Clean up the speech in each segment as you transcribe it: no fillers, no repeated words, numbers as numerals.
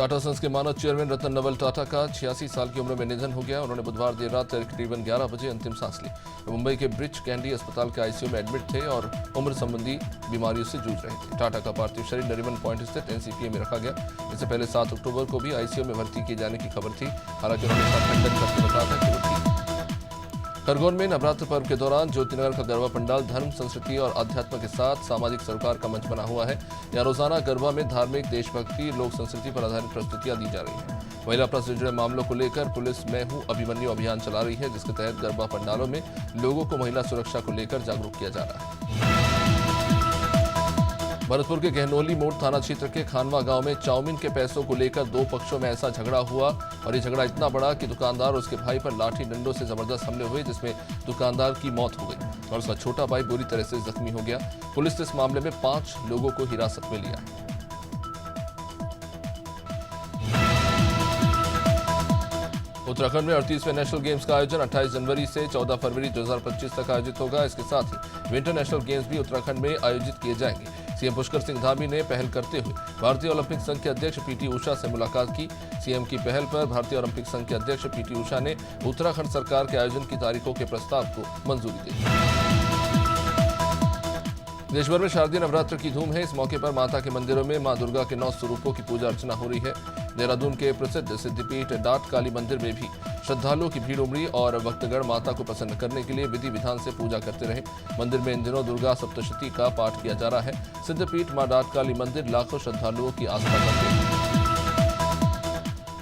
Tata sons के मानद chairman रतन नवल टाटा का 86 साल की उम्र में निधन हो गया। उन्होंने बुधवार देर रात करीबन 11 बजे अंतिम सांस ली। वे मुंबई के ब्रिच कैंडी अस्पताल के आईसीयू में एडमिट थे और उम्र संबंधी बीमारियों से जूझ रहे थे। टाटा का पार्थिव शरीर नरीमन पॉइंट स्थित एनसीपीए में रखा गया। इससे पहले 7 अक्टूबर को भी आईसीयू में भर्ती किए जाने की खबर थी। हालांकि उन्होंने इसका खंडन करते बताया था कि वो ठीक। खरगोन में नवरात्र पर्व के दौरान ज्योतिनगर का गरबा पंडाल धर्म, संस्कृति और अध्यात्म के साथ सामाजिक सरोकार का मंच बना हुआ है। यहाँ रोजाना गरबा में धार्मिक, देशभक्ति, लोक संस्कृति पर आधारित प्रस्तुतियां दी जा रही हैं। महिला अपराध से जुड़े मामलों को लेकर पुलिस मैं हूं अभिमन्यु अभियान चला रही है, जिसके तहत गरबा पंडालों में लोगों को महिला सुरक्षा को लेकर जागरूक किया जा रहा है। भरतपुर के गहनोली मोड़ थाना क्षेत्र के खानवा गांव में चाउमीन के पैसों को लेकर 2 पक्षों में ऐसा झगड़ा हुआ और ये झगड़ा इतना बड़ा कि दुकानदार और उसके भाई पर लाठी डंडों से जबरदस्त हमले हुए, जिसमें दुकानदार की मौत हो गई और उसका छोटा भाई बुरी तरह से जख्मी हो गया। पुलिस ने इस मामले में 5 लोगों को हिरासत में लिया है। उत्तराखंड में 38वें नेशनल गेम्स का आयोजन 28 जनवरी से 14 फरवरी 2025 तक आयोजित होगा। इसके साथ ही विंटर नेशनल गेम्स भी उत्तराखंड में आयोजित किए जाएंगे। सीएम पुष्कर सिंह धामी ने पहल करते हुए भारतीय ओलंपिक संघ के अध्यक्ष पीटी उषा से मुलाकात की। सीएम की पहल पर भारतीय ओलंपिक संघ के अध्यक्ष पीटी उषा ने उत्तराखंड सरकार के आयोजन की तारीखों के प्रस्ताव को मंजूरी दे दी। देश भर में शारदीय नवरात्र की धूम है। इस मौके पर माता के मंदिरों में मां दुर्गा के 9 स्वरूपों की पूजा अर्चना हो रही है। देहरादून के प्रसिद्ध सिद्धिपीठ डाट काली मंदिर में भी श्रद्धालुओं की भीड़ उमड़ी और भक्तगण माता को प्रसन्न करने के लिए विधि विधान से पूजा करते रहे। मंदिर में इन दिनों दुर्गा सप्तशती का पाठ किया जा रहा है। सिद्धपीठ मां डाट काली मंदिर लाखों श्रद्धालुओं की आस्था का केंद्र।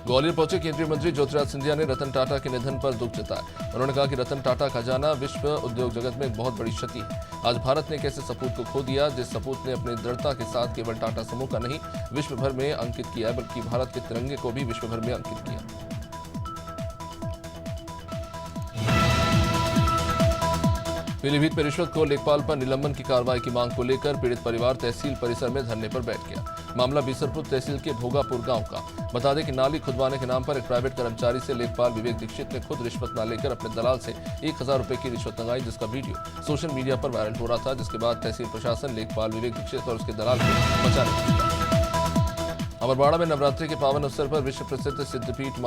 ग्वालियर पहुंचे केंद्रीय मंत्री ज्योतिराज सिंधिया ने रतन टाटा के निधन पर दुख जताया। उन्होंने कहा कि रतन टाटा का जाना विश्व उद्योग जगत में एक बहुत बड़ी क्षति है। आज भारत ने एक ऐसे सपूत को खो दिया जिस सपूत ने अपनी दृढ़ता के साथ केवल टाटा समूह का नहीं विश्व भर में अंकित किया, बल्कि भारत के तिरंगे को भी विश्व भर में अंकित किया। पीलीभीत में रिश्वत को लेखपाल पर निलंबन की कार्रवाई की मांग को लेकर पीड़ित परिवार तहसील परिसर में धरने पर बैठ गया। मामला बीसरपुर तहसील के भोगापुर गांव का। बता दें कि नाली खुदवाने के नाम पर एक प्राइवेट कर्मचारी से लेखपाल विवेक दीक्षित ने खुद रिश्वत न लेकर अपने दलाल से 1000 रुपए की रिश्वत मंगाई, जिसका वीडियो सोशल मीडिया पर वायरल हो रहा था। जिसके बाद तहसील प्रशासन लेखपाल विवेक दीक्षित और उसके दलाल को बचाने लगा। अमरवाड़ा में नवरात्रि के पावन अवसर पर विश्व प्रसिद्ध सिद्धपीठ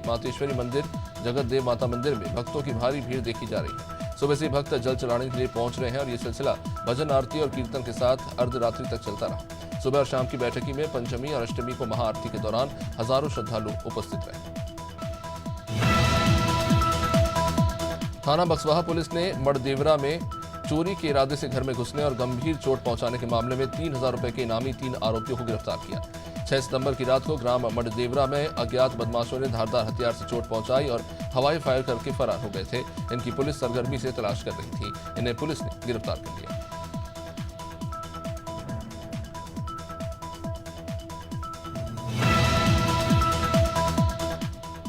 मातेश्वरी मंदिर जगत देव माता मंदिर में भक्तों की भारी भीड़ देखी जा रही है। सुबह से भक्त जल चढ़ाने के लिए पहुंच रहे हैं और ये सिलसिला भजन, आरती और कीर्तन के साथ अर्धरात्रि तक चलता रहा। सुबह और शाम की बैठकी में पंचमी और अष्टमी को महाआरती के दौरान हजारों श्रद्धालु उपस्थित रहे। थाना बक्सवाहा पुलिस ने मड़देवरा में चोरी के इरादे से घर में घुसने और गंभीर चोट पहुंचाने के मामले में 3000 रुपए के इनामी 3 आरोपियों को गिरफ्तार किया। 6 सितंबर की रात को ग्राम मड़देवरा में अज्ञात बदमाशों ने धारदार हथियार से चोट पहुंचाई और हवाई फायर करके फरार हो गए थे। इनकी पुलिस सरगर्मी से तलाश कर रही थी। इन्हें पुलिस ने गिरफ्तार कर लिया।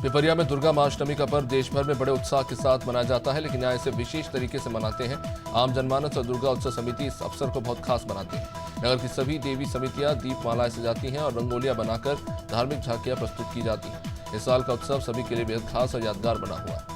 पिपरिया में दुर्गा माष्टमी का पर्व देश भर में बड़े उत्साह के साथ मनाया जाता है, लेकिन यहाँ इसे विशेष तरीके से मनाते हैं। आम जनमानस और दुर्गा उत्सव समिति इस अवसर को बहुत खास बनाते हैं। नगर की सभी देवी समितियां दीपमालाएं सजाती हैं और रंगोलियां बनाकर धार्मिक झांकियां प्रस्तुत की जाती हैं। इस साल का उत्सव सभी के लिए बेहद खास और यादगार बना हुआ है।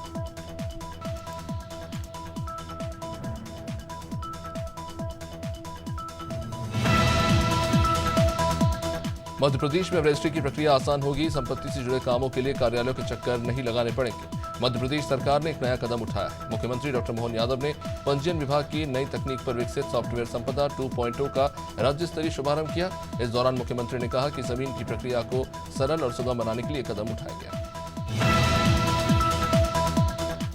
मध्य प्रदेश में रजिस्ट्री की प्रक्रिया आसान होगी। संपत्ति से जुड़े कामों के लिए कार्यालयों के चक्कर नहीं लगाने पड़ेंगे। मध्य प्रदेश सरकार ने एक नया कदम उठाया है। मुख्यमंत्री डॉक्टर मोहन यादव ने पंजीयन विभाग की नई तकनीक पर विकसित सॉफ्टवेयर संपदा 2.0 का राज्य स्तरीय शुभारंभ किया। इस दौरान मुख्यमंत्री ने कहा कि जमीन की प्रक्रिया को सरल और सुगम बनाने के लिए कदम उठाया गया।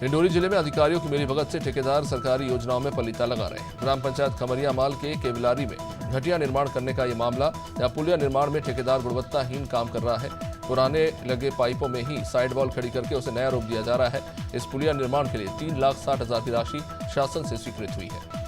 डिंडोरी जिले में अधिकारियों की मिलीभगत से ठेकेदार सरकारी योजनाओं में पलीता लगा रहे हैं। ग्राम पंचायत खमरिया माल के केवलारी में घटिया निर्माण करने का ये मामला, या पुलिया निर्माण में ठेकेदार गुणवत्ताहीन काम कर रहा है। पुराने लगे पाइपों में ही साइड वॉल खड़ी करके उसे नया रूप दिया जा रहा है। इस पुलिया निर्माण के लिए 3,60,000 की राशि शासन से स्वीकृत हुई है।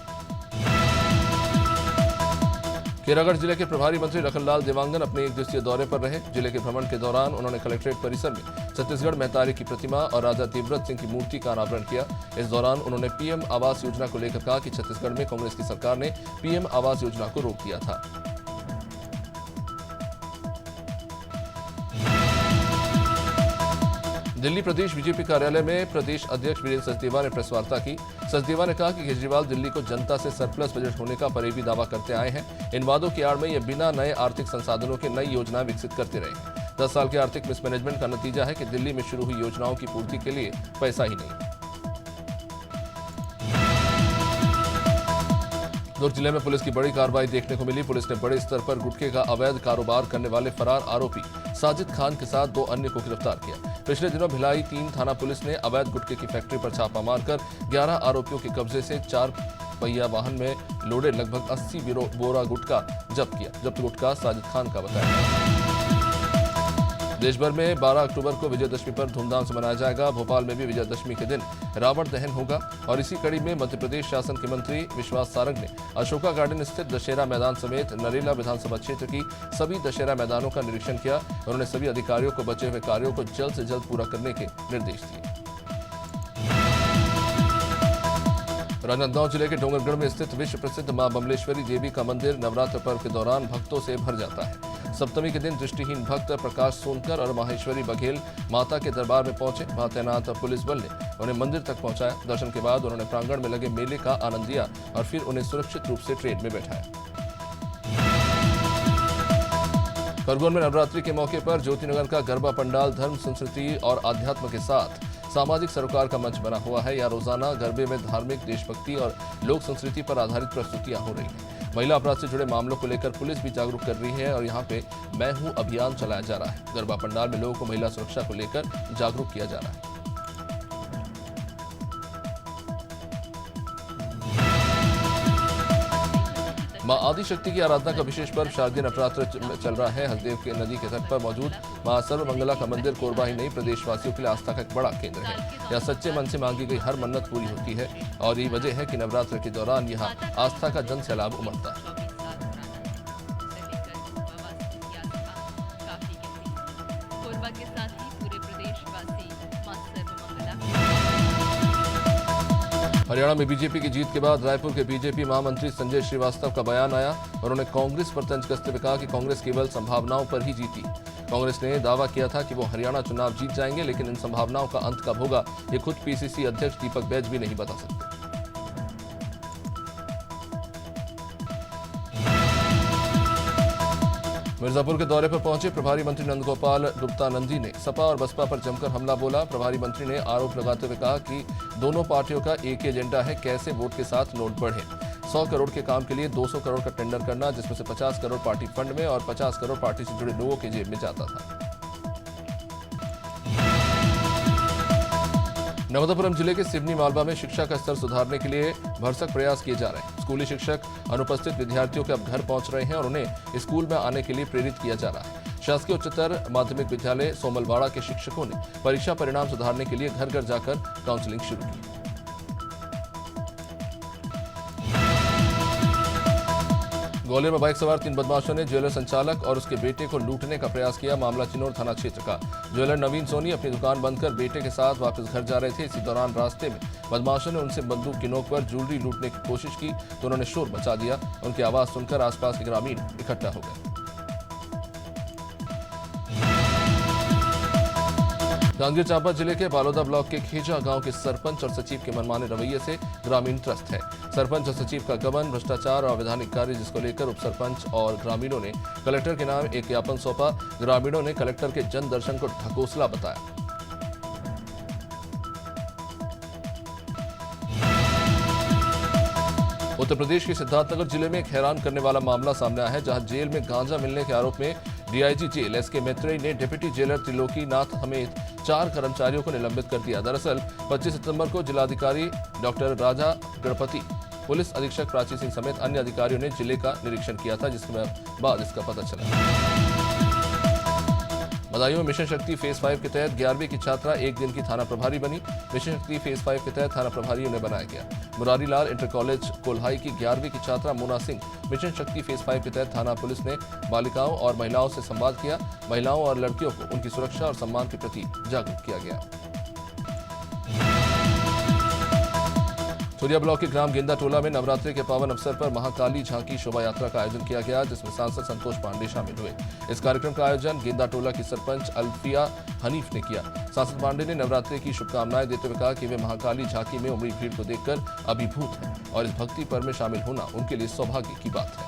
केरागढ़ जिले के प्रभारी मंत्री लखनलाल देवांगन अपने 1 दिवसीय दौरे पर रहे। जिले के भ्रमण के दौरान उन्होंने कलेक्ट्रेट परिसर में छत्तीसगढ़ महतारी की प्रतिमा और राजा देवव्रत सिंह की मूर्ति का अनावरण किया। इस दौरान उन्होंने पीएम आवास योजना को लेकर कहा कि छत्तीसगढ़ में कांग्रेस की सरकार ने पीएम आवास योजना को रोक दिया था। दिल्ली प्रदेश बीजेपी कार्यालय में प्रदेश अध्यक्ष वीरेंद्र सचदेवा ने प्रेस वार्ता की। सचदेवा ने कहा कि केजरीवाल दिल्ली को जनता से सरप्लस बजट होने का फरेबी दावा करते आए हैं। इन वादों की आड़ में ये बिना नए आर्थिक संसाधनों के नई योजनाएं विकसित करते रहे हैं। 10 साल के आर्थिक मिसमैनेजमेंट का नतीजा है कि दिल्ली में शुरू हुई योजनाओं की पूर्ति के लिए पैसा ही नहीं। दुर्ग जिले में पुलिस की बड़ी कार्रवाई देखने को मिली। पुलिस ने बड़े स्तर पर गुटखे का अवैध कारोबार करने वाले फरार आरोपी साजिद खान के साथ 2 अन्य को गिरफ्तार किया। पिछले दिनों भिलाई 3 थाना पुलिस ने अवैध गुटखे की फैक्ट्री पर छापा मारकर 11 आरोपियों के कब्जे से 4 पहिया वाहन में लोडे लगभग 80 बोरा गुटखा जब्त किया। जब्त गुटखा साजिद खान का बताया। देश भर में 12 अक्टूबर को विजयदशमी पर धूमधाम से मनाया जाएगा। भोपाल में भी विजयदशमी के दिन रावण दहन होगा और इसी कड़ी में मध्य प्रदेश शासन के मंत्री विश्वास सारंग ने अशोका गार्डन स्थित दशहरा मैदान समेत नरेला विधानसभा क्षेत्र की सभी दशहरा मैदानों का निरीक्षण किया। उन्होंने सभी अधिकारियों को बचे हुए कार्यों को जल्द से जल्द पूरा करने के निर्देश दिए। राजनांदगांव जिले के डोंगरगढ़ में स्थित विश्व प्रसिद्ध मां बमलेश्वरी देवी का मंदिर नवरात्र पर्व के दौरान भक्तों से भर जाता है। सप्तमी के दिन दृष्टिहीन भक्त प्रकाश सोनकर और माहेश्वरी बघेल माता के दरबार में पहुंचे। वहां तैनात पुलिस बल ने उन्हें मंदिर तक पहुंचाया। दर्शन के बाद उन्होंने प्रांगण में लगे मेले का आनंद लिया और फिर उन्हें सुरक्षित रूप से ट्रेन में बैठाया। खरगोन में नवरात्रि के मौके पर ज्योतिनगर का गरबा पंडाल धर्म, संस्कृति और आध्यात्म के साथ सामाजिक सरोकार का मंच बना हुआ है। यहाँ रोजाना गरबे में धार्मिक, देशभक्ति और लोक संस्कृति पर आधारित प्रस्तुतियां हो रही हैं। महिला अपराध से जुड़े मामलों को लेकर पुलिस भी जागरूक कर रही है और यहाँ पे मैं हूँ अभियान चलाया जा रहा है। गरबा पंडाल में लोगों को महिला सुरक्षा को लेकर जागरूक किया जा रहा है। मां आदिशक्ति की आराधना का विशेष पर्व शारदीय नवरात्र चल रहा है। हसदेव के नदी के तट पर मौजूद मां सर्वमंगला का मंदिर कोरबा ही नहीं, प्रदेशवासियों के लिए आस्था का एक बड़ा केंद्र है। यहाँ सच्चे मन से मांगी गई हर मन्नत पूरी होती है और यही वजह है कि नवरात्र के दौरान यहाँ आस्था का जन सैलाब उमड़ता है। हरियाणा में बीजेपी की जीत के बाद रायपुर के बीजेपी महामंत्री संजय श्रीवास्तव का बयान आया। उन्होंने कांग्रेस पर तंज कसते हुए कहा कि कांग्रेस केवल संभावनाओं पर ही जीती। कांग्रेस ने दावा किया था कि वो हरियाणा चुनाव जीत जाएंगे, लेकिन इन संभावनाओं का अंत कब होगा ये खुद पीसीसी अध्यक्ष दीपक बैज भी नहीं बता सकते। मिर्जापुर के दौरे पर पहुंचे प्रभारी मंत्री नंदगोपाल गुप्ता नंदी ने सपा और बसपा पर जमकर हमला बोला। प्रभारी मंत्री ने आरोप लगाते हुए कहा कि दोनों पार्टियों का एक ही एजेंडा है, कैसे वोट के साथ नोट बढ़े। 100 करोड़ के काम के लिए 200 करोड़ का टेंडर करना, जिसमें से 50 करोड़ पार्टी फंड में और 50 करोड़ पार्टी से जुड़े लोगों के जेब में जाता था। नर्मदापुरम जिले के सिवनी मालवा में शिक्षा का स्तर सुधारने के लिए भरसक प्रयास किए जा रहे हैं। स्कूली शिक्षक अनुपस्थित विद्यार्थियों के अब घर पहुंच रहे हैं और उन्हें स्कूल में आने के लिए प्रेरित किया जा रहा है। शासकीय उच्चतर माध्यमिक विद्यालय सोमलवाड़ा के शिक्षकों ने परीक्षा परिणाम सुधारने के लिए घर घर जाकर काउंसलिंग शुरू की। ग्वालियर में बाइक सवार 3 बदमाशों ने ज्वेलर संचालक और उसके बेटे को लूटने का प्रयास किया। मामला चिनौर थाना क्षेत्र का। ज्वेलर नवीन सोनी अपनी दुकान बंद कर बेटे के साथ वापस घर जा रहे थे। इसी दौरान रास्ते में बदमाशों ने उनसे बंदूक की नोक पर ज्वेलरी लूटने की कोशिश की तो उन्होंने शोर मचा दिया। उनकी आवाज सुनकर आसपास के ग्रामीण इकट्ठा हो गए। जांजगीर चांपा जिले के बालोदा ब्लॉक के खेजा गांव के सरपंच और सचिव के मनमाने रवैये से ग्रामीण त्रस्त है। सरपंच और सचिव का गबन, भ्रष्टाचार और अवैधानिक कार्य, जिसको लेकर उप सरपंच और ग्रामीणों ने कलेक्टर के नाम एक ज्ञापन सौंपा। ग्रामीणों ने कलेक्टर के जन दर्शन को ढकोसला बताया। उत्तर प्रदेश के सिद्धार्थनगर जिले में एक हैरान करने वाला मामला सामने आया है, जहां जेल में गांजा मिलने के आरोप में डीआईजी जेल एसके मैत्रेय ने डिप्टी जेलर त्रिलोकी नाथ समेत 4 कर्मचारियों को निलंबित कर दिया। दरअसल 25 सितंबर को जिलाधिकारी डॉक्टर राजा गणपति, पुलिस अधीक्षक प्राची सिंह समेत अन्य अधिकारियों ने जिले का निरीक्षण किया था, जिसके बाद इसका पता चला। बदायूं में मिशन शक्ति फेज 5 के तहत 11वीं की छात्रा एक दिन की थाना प्रभारी बनी। मिशन शक्ति फेज 5 के तहत थाना प्रभारी उन्हें बनाया गया। मुरारी लाल इंटर कॉलेज कोल्हाई की 11वीं की छात्रा मोना सिंह। मिशन शक्ति फेज 5 के तहत थाना पुलिस ने बालिकाओं और महिलाओं से संवाद किया। महिलाओं और लड़कियों को उनकी सुरक्षा और सम्मान के प्रति जागरूक किया गया। सूर्या ब्लॉक के ग्राम गेंदा टोला में नवरात्रि के पावन अवसर पर महाकाली झांकी शोभा यात्रा का आयोजन किया गया, जिसमें सांसद संतोष पांडे शामिल हुए। इस कार्यक्रम का आयोजन गेंदा टोला की सरपंच अल्फिया हनीफ ने किया। सांसद पांडे ने नवरात्रि की शुभकामनाएं देते हुए कहा कि वे महाकाली झांकी में उमड़ी भीड़ को देखकर अभिभूत हैं और इस भक्ति पर्व में शामिल होना उनके लिए सौभाग्य की बात है।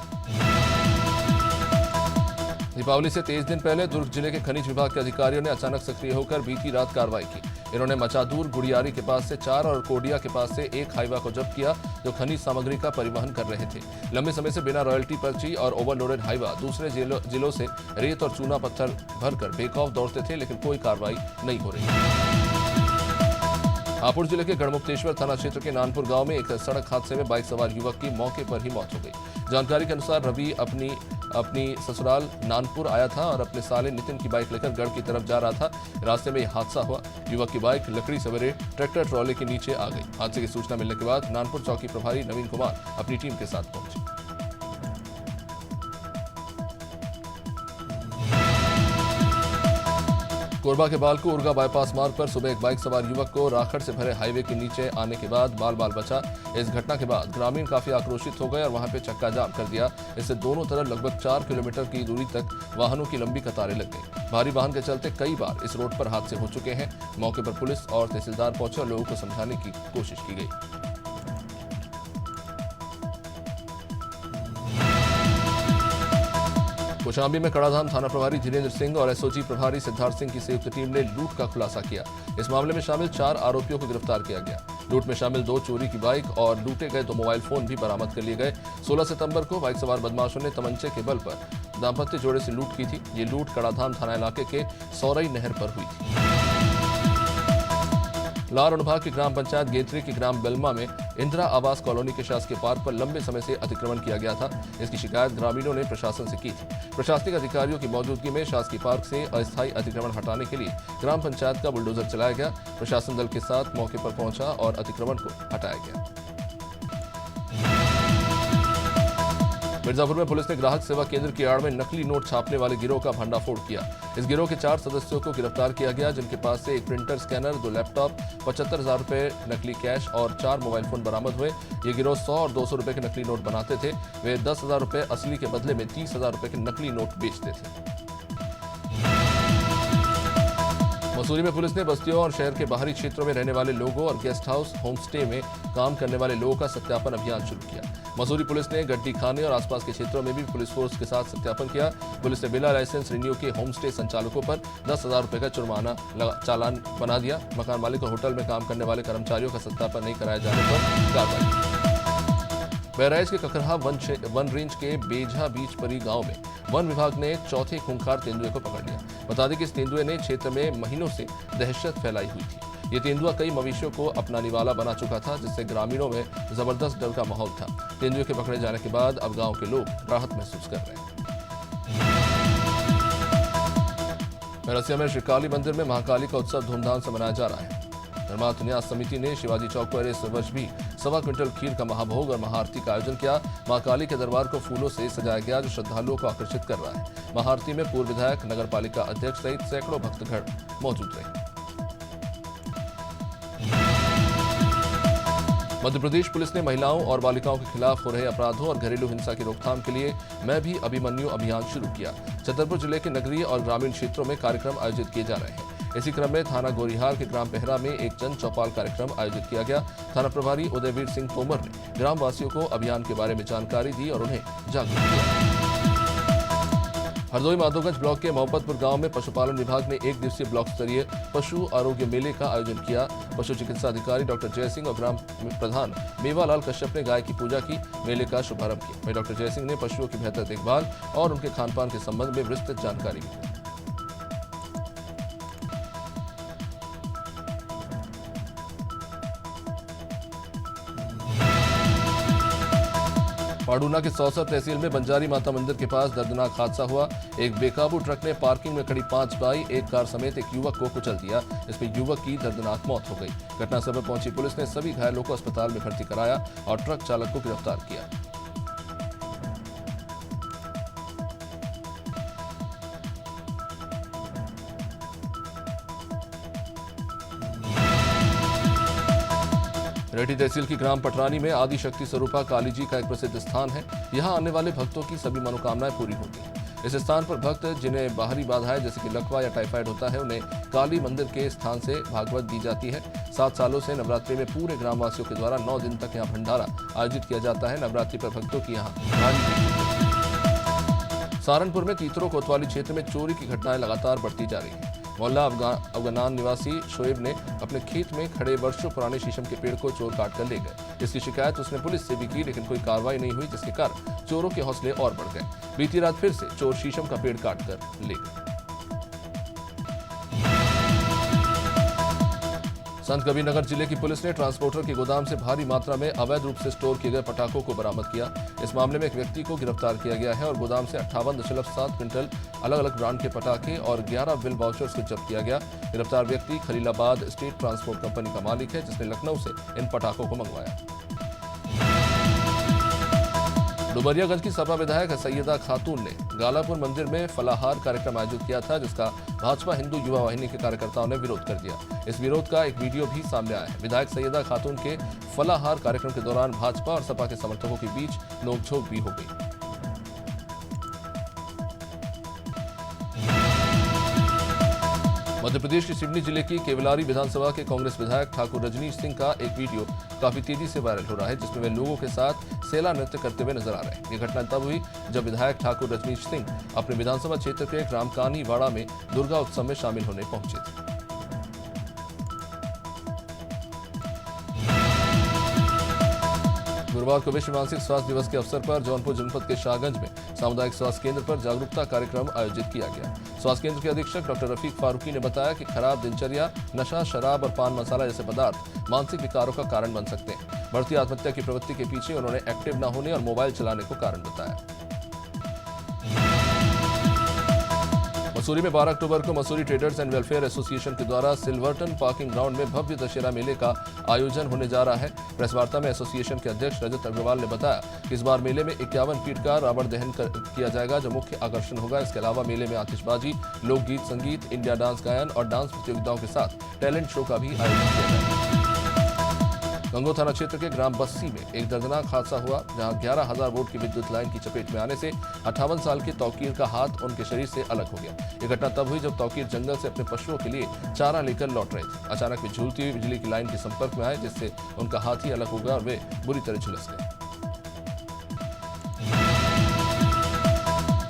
दीपावली से 23 दिन पहले दुर्ग जिले के खनिज विभाग के अधिकारियों ने अचानक सक्रिय होकर बीती रात कार्रवाई की। इन्होंने मचादूर गुड़ियारी के पास से 4 और कोडिया के पास से 1 हाईवा को जब्त किया, जो खनिज सामग्री का परिवहन कर रहे थे। लंबे समय से बिना रॉयल्टी पर्ची और ओवरलोडेड हाईवा दूसरे जिलों से रेत और चूना पत्थर भरकर बेखौफ दौड़ते थे, लेकिन कोई कार्रवाई नहीं हो रही। हापुड़ जिले के गढ़मुक्तेश्वर थाना क्षेत्र के नानपुर गांव में एक सड़क हादसे में बाइक सवार युवक की मौके पर ही मौत हो गई। जानकारी के अनुसार रवि अपनी ससुराल नानपुर आया था और अपने साले नितिन की बाइक लेकर गढ़ की तरफ जा रहा था। रास्ते में यह हादसा हुआ। युवक की बाइक लकड़ी सवेरे ट्रैक्टर ट्रॉले के नीचे आ गई। हादसे की सूचना मिलने के बाद नानपुर चौकी प्रभारी नवीन कुमार अपनी टीम के साथ पहुंचे। कोरबा के बालको उर्गा बाईपास मार्ग पर सुबह एक बाइक सवार युवक को राखड़ से भरे हाईवे के नीचे आने के बाद बाल बचा। इस घटना के बाद ग्रामीण काफी आक्रोशित हो गए और वहां पे चक्का जाम कर दिया। इससे दोनों तरफ लगभग 4 किलोमीटर की दूरी तक वाहनों की लंबी कतारें लग गई। भारी वाहन के चलते कई बार इस रोड पर हादसे हो चुके हैं। मौके पर पुलिस और तहसीलदार पहुंचे और लोगों को समझाने की कोशिश की गई। कौशाम्बी में कड़ाधाम थाना प्रभारी धीरेन्द्र सिंह और एसओजी प्रभारी सिद्धार्थ सिंह की संयुक्त टीम ने लूट का खुलासा किया। इस मामले में शामिल 4 आरोपियों को गिरफ्तार किया गया। लूट में शामिल 2 चोरी की बाइक और लूटे गए 2 मोबाइल फोन भी बरामद कर लिए गए। 16 सितंबर को बाइक सवार बदमाशों ने तमंचे के बल पर दाम्पत्य जोड़े से लूट की थी। ये लूट कड़ाधाम थाना इलाके के सौरई नहर पर हुई थी। लार अनुभाग की ग्राम पंचायत गेत्री की ग्राम बेलमा में इंदिरा आवास कॉलोनी के शासकीय पार्क पर लंबे समय से अतिक्रमण किया गया था। इसकी शिकायत ग्रामीणों ने प्रशासन से की थी। प्रशासनिक अधिकारियों की मौजूदगी में शासकीय पार्क से अस्थायी अतिक्रमण हटाने के लिए ग्राम पंचायत का बुलडोजर चलाया गया। प्रशासन दल के साथ मौके पर पहुंचा और अतिक्रमण को हटाया गया। मिर्जापुर में पुलिस ने ग्राहक सेवा केंद्र की आड़ में नकली नोट छापने वाले गिरोह का भंडाफोड़ किया। इस गिरोह के 4 सदस्यों को गिरफ्तार किया गया, जिनके पास से एक प्रिंटर, स्कैनर, 2 लैपटॉप, 75,000 रुपए नकली कैश और 4 मोबाइल फोन बरामद हुए। ये गिरोह 100 और 200 रुपए के नकली नोट बनाते थे। वे 10,000 रुपए असली के बदले में 30,000 रुपए के नकली नोट बेचते थे। मसूरी में पुलिस ने बस्तियों और शहर के बाहरी क्षेत्रों में रहने वाले लोगों और गेस्ट हाउस, होम स्टे में काम करने वाले लोगों का सत्यापन अभियान शुरू किया। मसूरी पुलिस ने गड्डी खाने और आसपास के क्षेत्रों में भी पुलिस फोर्स के साथ सत्यापन किया। पुलिस ने बिना लाइसेंस रिन्यू के होम स्टे संचालकों पर 10,000 रुपए का जुर्माना चालान बना दिया। मकान मालिक और होटल में काम करने वाले कर्मचारियों का सत्यापन नहीं कराए जाने पर कार्रवाई। बहराइच के ककरहा वन रेंज के बेझा बीच परी गांव में वन विभाग ने एक चौथे खूंखार तेंदुए को पकड़ लिया। बता दें कि इस तेंदुए ने क्षेत्र में महीनों से दहशत फैलाई हुई थी। ये तेंदुआ कई मवेशियों को अपना निवाला बना चुका था, जिससे ग्रामीणों में जबरदस्त डर का माहौल था। तेंदुए के पकड़े जाने के बाद अब गांव के लोग राहत महसूस कर रहे हैं। नरसिया में श्रीकाली मंदिर में महाकाली का उत्सव धूमधाम से मनाया जा रहा है। धर्मार्थ न्यास समिति ने शिवाजी चौक पर इस वर्ष भी 1.25 क्विंटल खीर का महाभोग और महाआरती का आयोजन किया। मां काली के दरबार को फूलों से सजाया गया, जो श्रद्धालुओं को आकर्षित कर रहा है। महाआरती में पूर्व विधायक, नगर पालिका अध्यक्ष सहित सैकड़ों भक्तगण मौजूद रहे। मध्य प्रदेश पुलिस ने महिलाओं और बालिकाओं के खिलाफ हो रहे अपराधों और घरेलू हिंसा की रोकथाम के लिए मैं भी अभिमन्यु अभियान शुरू किया। छतरपुर जिले के नगरीय और ग्रामीण क्षेत्रों में कार्यक्रम आयोजित किए जा रहे हैं। इसी क्रम में थाना गोरीहार के ग्राम पेहरा में एक जन चौपाल कार्यक्रम आयोजित किया गया। थाना प्रभारी उदयवीर सिंह तोमर ने ग्राम वासियों को अभियान के बारे में जानकारी दी और उन्हें जागरूक किया। हरदोई माधोगंज ब्लॉक के मोहब्बतपुर गांव में पशुपालन विभाग ने 1 दिवसीय ब्लॉक स्तरीय पशु आरोग्य मेले का आयोजन किया। पशु चिकित्सा अधिकारी डॉक्टर जयसिंह और ग्राम प्रधान मेवालाल कश्यप ने गाय की पूजा की। मेले का शुभारंभ किया। वहीं डॉक्टर जयसिंह ने पशुओं की बेहतर देखभाल और उनके खानपान के संबंध में विस्तृत जानकारी दी। पाडूना के सौसर तहसील में बंजारी माता मंदिर के पास दर्दनाक हादसा हुआ। एक बेकाबू ट्रक ने पार्किंग में खड़ी 5 बाइक, एक कार समेत एक युवक को कुचल दिया। इसमें युवक की दर्दनाक मौत हो गई। घटनास्थल पर पहुंची पुलिस ने सभी घायलों को अस्पताल में भर्ती कराया और ट्रक चालक को गिरफ्तार किया। रेड्डी तहसील की ग्राम पटरानी में आदि शक्ति स्वरूपा काली जी का एक प्रसिद्ध स्थान है। यहाँ आने वाले भक्तों की सभी मनोकामनाएं पूरी होती हैं। इस स्थान पर भक्त जिन्हें बाहरी बाधाएं जैसे कि लकवा या टाइफाइड होता है, उन्हें काली मंदिर के स्थान से भागवत दी जाती है। 7 सालों से नवरात्रि में पूरे ग्रामवासियों के द्वारा 9 दिन तक यहाँ भंडारा आयोजित किया जाता है। नवरात्रि पर भक्तों की यहाँ भारी भीड़ होती है। सहारनपुर में तीतरो कोतवाली क्षेत्र में चोरी की घटनाएं लगातार बढ़ती जा रही हैं। मोहल्ला अफगानान निवासी शोएब ने अपने खेत में खड़े वर्षों पुराने शीशम के पेड़ को चोर काट कर ले गए। इसकी शिकायत उसने पुलिस से भी की, लेकिन कोई कार्रवाई नहीं हुई, जिसके कारण चोरों के हौसले और बढ़ गए। बीती रात फिर से चोर शीशम का पेड़ काट कर ले गए। संत कबीरनगर जिले की पुलिस ने ट्रांसपोर्टर के गोदाम से भारी मात्रा में अवैध रूप से स्टोर किए गए पटाखों को बरामद किया। इस मामले में एक व्यक्ति को गिरफ्तार किया गया है और गोदाम से 58.7 क्विंटल अलग अलग ब्रांड के पटाखे और 11 बिल वाउचर्स को जब्त किया गया। गिरफ्तार व्यक्ति खलीलाबाद स्टेट ट्रांसपोर्ट कंपनी का मालिक है, जिसने लखनऊ से इन पटाखों को मंगवाया। डुमरियागंज की सपा विधायक सैयदा खातून ने गालापुर मंदिर में फलाहार कार्यक्रम आयोजित किया था, जिसका भाजपा हिंदू युवा वाहिनी के कार्यकर्ताओं ने विरोध कर दिया। इस विरोध का एक वीडियो भी सामने आया है। विधायक सैयदा खातून के फलाहार कार्यक्रम के दौरान भाजपा और सपा के समर्थकों के बीच नोकझोंक भी हो गई। मध्य प्रदेश के सिवनी जिले की केवलारी विधानसभा के कांग्रेस विधायक ठाकुर रजनीश सिंह का एक वीडियो काफी तेजी से वायरल हो रहा है, जिसमें वे लोगों के साथ सेला नृत्य करते हुए नजर आ रहे हैं। ये घटना तब हुई जब विधायक ठाकुर रजनीश सिंह अपने विधानसभा क्षेत्र के रामकानी वाड़ा में दुर्गा उत्सव में शामिल होने पहुंचे थे। गुरुवार को विश्व मानसिक स्वास्थ्य दिवस के अवसर पर जौनपुर जनपद के शाहगंज में सामुदायिक स्वास्थ्य केंद्र पर जागरूकता कार्यक्रम आयोजित किया गया। स्वास्थ्य केंद्र के अधीक्षक डॉक्टर रफीक फारूकी ने बताया कि खराब दिनचर्या, नशा, शराब और पान मसाला जैसे पदार्थ मानसिक विकारों का कारण बन सकते हैं। बढ़ती आत्महत्या की प्रवृत्ति के पीछे उन्होंने एक्टिव न होने और मोबाइल चलाने को कारण बताया। मसूरी में 12 अक्टूबर को Mussoorie traders and welfare association के द्वारा सिल्वर्टन पार्किंग ग्राउंड में भव्य दशहरा मेले का आयोजन होने जा रहा है। प्रेस वार्ता में एसोसिएशन के अध्यक्ष रजत अग्रवाल ने बताया कि इस बार मेले में 51 फीट का रावण दहन किया जाएगा, जो मुख्य आकर्षण होगा। इसके अलावा मेले में आतिशबाजी, लोकगीत, संगीत, इंडिया डांस गायन और डांस प्रतियोगिताओं के साथ टैलेंट शो का भी आयोजन किया जाएगा। गंगो थाना क्षेत्र के ग्राम बस्सी में एक दर्दनाक हादसा हुआ, जहां 11,000 वोल्ट की विद्युत लाइन की चपेट में आने से 58 साल के तौकीर का हाथ उनके शरीर से अलग हो गया। यह घटना तब हुई जब तौकीर जंगल से अपने पशुओं के लिए चारा लेकर लौट रहे थे। अचानक वे झूलती हुई बिजली की लाइन के संपर्क में आए, जिससे उनका हाथ ही अलग हो गया और वे बुरी तरह झुलस गए।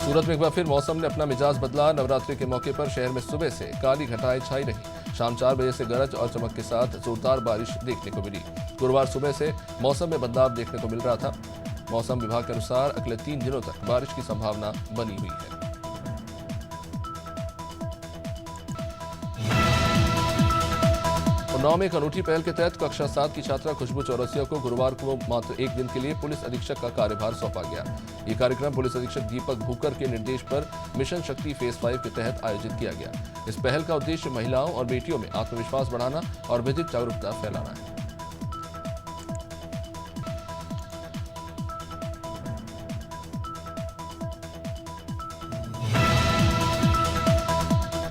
सूरत में एक बार फिर मौसम ने अपना मिजाज बदला। नवरात्रि के मौके पर शहर में सुबह से काली घटाएं छाई रही। शाम 4 बजे से गरज और चमक के साथ जोरदार बारिश देखने को मिली। गुरुवार सुबह से मौसम में बदलाव देखने को मिल रहा था। मौसम विभाग के अनुसार अगले 3 दिनों तक बारिश की संभावना बनी हुई है। उन्नाव में एक अनूठी पहल के तहत कक्षा 7 की छात्रा खुशबू चौरसिया को गुरुवार को मात्र 1 दिन के लिए पुलिस अधीक्षक का कार्यभार सौंपा गया। ये कार्यक्रम पुलिस अधीक्षक दीपक भूकर के निर्देश पर मिशन शक्ति फेज 5 के तहत आयोजित किया गया। इस पहल का उद्देश्य महिलाओं और बेटियों में आत्मविश्वास बढ़ाना और विधिक जागरूकता फैलाना है।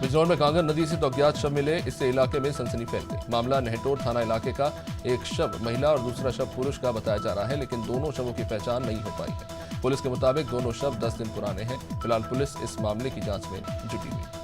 बिजनौर में कांगर नदी से तो अज्ञात शव मिले, इससे इलाके में सनसनी फैल गई। मामला नेहटोर थाना इलाके का। एक शव महिला और दूसरा शव पुरुष का बताया जा रहा है, लेकिन दोनों शवों की पहचान नहीं हो पाई है। पुलिस के मुताबिक दोनों शव 10 दिन पुराने हैं। फिलहाल पुलिस इस मामले की जांच में जुटी हुई है।